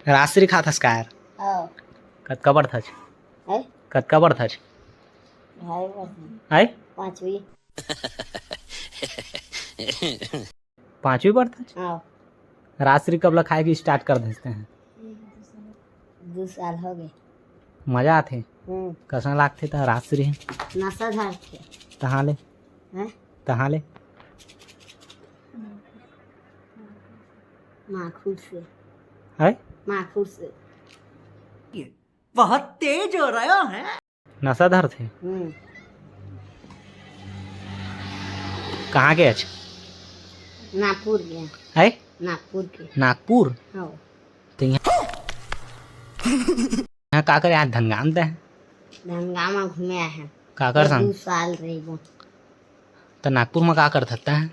रात्रि खाथस का यार हाँ कतका पढ़थस है कतका पढ़थस भाई बस आय पांचवी 5वीं पढ़थस हाँ रात्रि कब ला खाए की स्टार्ट कर देते हैं 2 साल हो गए मजा आथे कसा लागथे त रात्रि नशा धार थे तहाँ ले हैं तहाँ ले माखूर से है माखूर से बहुत तेज हो रहा है। नशाधर थे कहाँ के अच्छे नागपुर के है नागपुर के नागपुर हाँ तो यहाँ का करे आज धनगाम दे धनगामा घूमे आए हैं का कर संग 2 साल रही वो तो नागपुर में का कर सकता है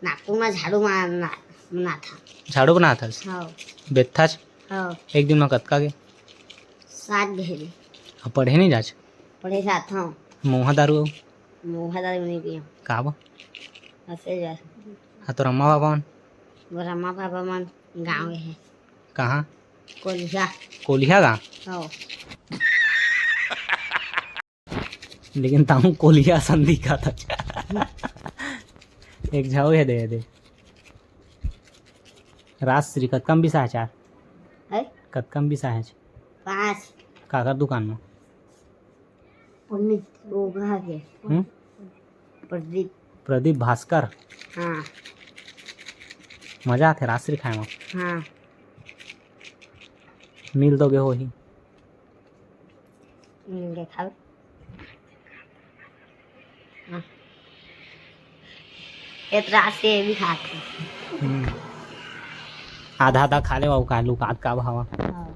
नागपुर में झाड़ू मारना बना था झाड़ू बना था हाँ बेथा हाँ एक दिन में कतका के 7 घेरे अब पढ़े नहीं जाच पढ़े साथ हाँ मुँह दारू मोहदारी नहीं पिया का बा ऐसे जा हाँ तो अम्मा बाबा मन ब्रह्मा पापा मन गाँव है कहाँ कोलिया कोलिया का हाँ लेकिन ताऊ कोलिया संधि का था एक झाओ है दे रात्रि कतकम भी साचार है कतकम भी साहज 5 काकर दुकान में पंडित ओघा के हम्म? प्रदीप प्रदीप भास्कर हाँ मजा आते रात्रि खाए में हाँ मिल दोगे हो ही देखा हाँ इतना से भी खाते आधा आधा खा ले का लुकात का भावा हाँ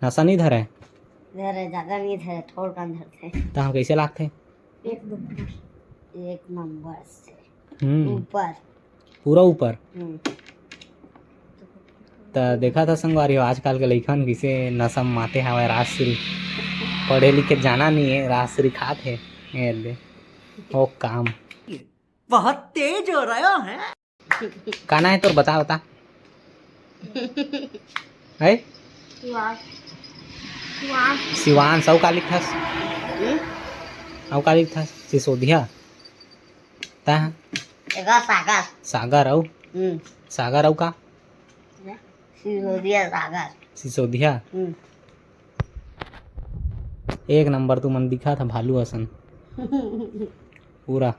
नशा नहीं धरे इधर ज़्यादा नहीं थे थोड़ा कम थे तो हम कैसे लागते एक नंबर से हम्म ऊपर पूरा ऊपर तो देखा था संगवारी आजकल के लइकन किसे नशा में माते हवा रात्रि पढ़े लिखे जाना नहीं है रात्रि खाते हैं ओ काम बहुत तेज हो रहा है। काना है तो बता बता है सिवान सौ का लिखा का लिखा सिसोदिया ता सागर सागर औ सागर औ का सिसोदिया सागर सिसोदिया एक नंबर तू मन दिखा था भालू असन पूरा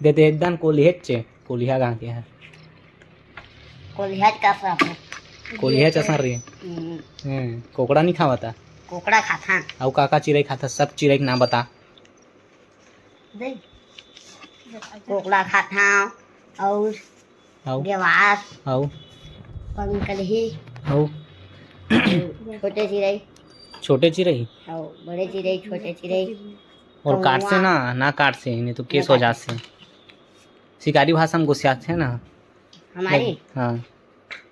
देते एकदम कोलिया गाँव के है कोलिया का सब कोलिया चसन रही कोकड़ा नहीं खावा था कोकड़ा खाता औ का चिड़ै खाता सब चिड़ै के नाम बता दे कोकड़ा खाता और औ गेवार औ पंकलही औ छोटे चिड़ै छोटे चिड़ै और बड़े चिड़ै छोटे चिड़ै और काट से ना काट से नहीं तो केस हो जात से शिकारी भाषा में गुस्सा थे ना हमारी हाँ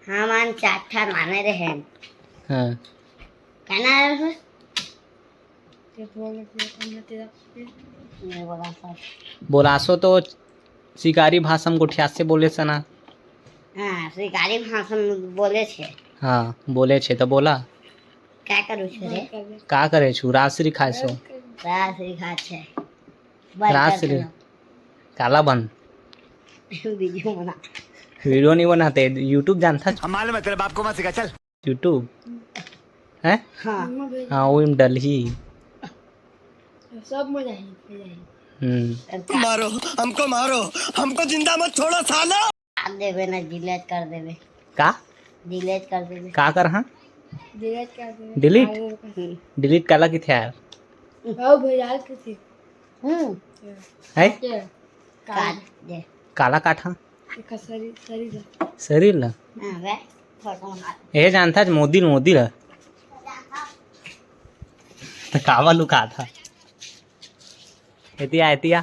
हम 4 ठा माने रहे हाँ कहना है बोलासो तो शिकारी भाषा में गुठियास से बोले सना हाँ शिकारी भाषा में बोले छे हाँ बोले छे तो बोला क्या करू छे रे का करे छु रात्रि खाए सो रात सिखा छे रात्रि काला बन वीडियो बना वीडियो नहीं बनाते यूट्यूब जानता हम मालूम है तेरे बाप को मत सिखा चल। यूट्यूब है हाँ हाँ वो डल ही सब मजा ही मारो हमको जिंदा मत छोड़ो सालो। काट देवे ना डिलीट कर देवे का डिलीट कर देवे का कर हाँ डिलीट कर देवे डिलीट डिलीट काला की थे यार हां भेजाल के थी है काट दे काला काठा शरीर शरीर ला हां वे फोटो मार ये जानता मोदी ला तो कावा लुका था एतिया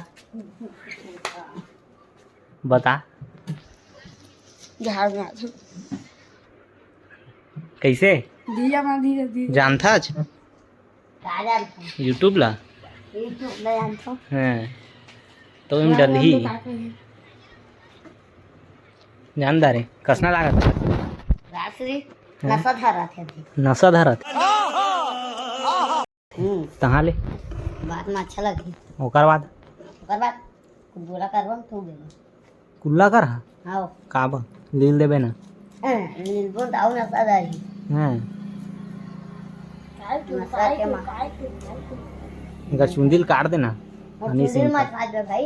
बता झाड़ में कैसे दिया मार दिया जानता काजल यूट्यूब ला यूट्यूब ले जानतो हाँ तो इन डल ही जानदारे कसना लागत रात्रि नशा धरा थे नशा धरत तहाँ ले बात में अच्छा लगी ओकर बाद ओकर बाद कुछ बोला करवा तू गेलो कुल्ला कर हां काब लील देबे ना नीलबो दाऊ नशा दाई हैं नशा के मां इनका चुंदिल काट देना और हनी चुंदिल सिंह मत खाद दे भाई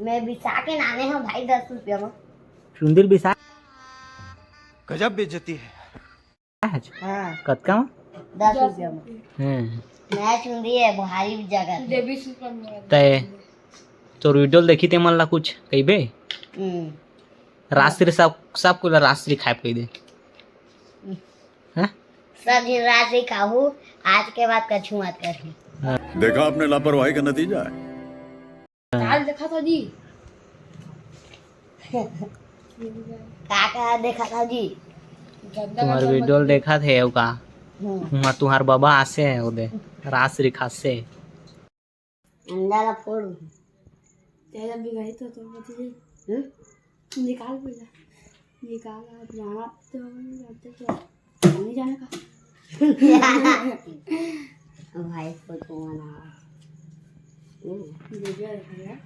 मैं बिसा के नाने हूं भाई 10 रुपया में चुंदिल बिसा गजब बेइज्जती है। हां कतका 10 रुपया में हैं नया चुंदी है भारी जगह तय तो वीडियो देखी ते मन ला कुछ कहिबे रात्रि सब को रात्रि खाए कह दे हैं सब दिन रात ही खाऊ आज के बाद कछु मत करी देखा आपने लापरवाही का नतीजा है। काल देखा था जी का देखा था जी तुम्हार वीडियो देखा थे का वहाँ तुम्हार बाबा आसे है उधर रात्रि खासे अंडा ला फोड़ तेरा भी गई तो मत निकाल बोला निकाल आप जाना तो नहीं जाने का भाई फोटो बना वीडियो देखा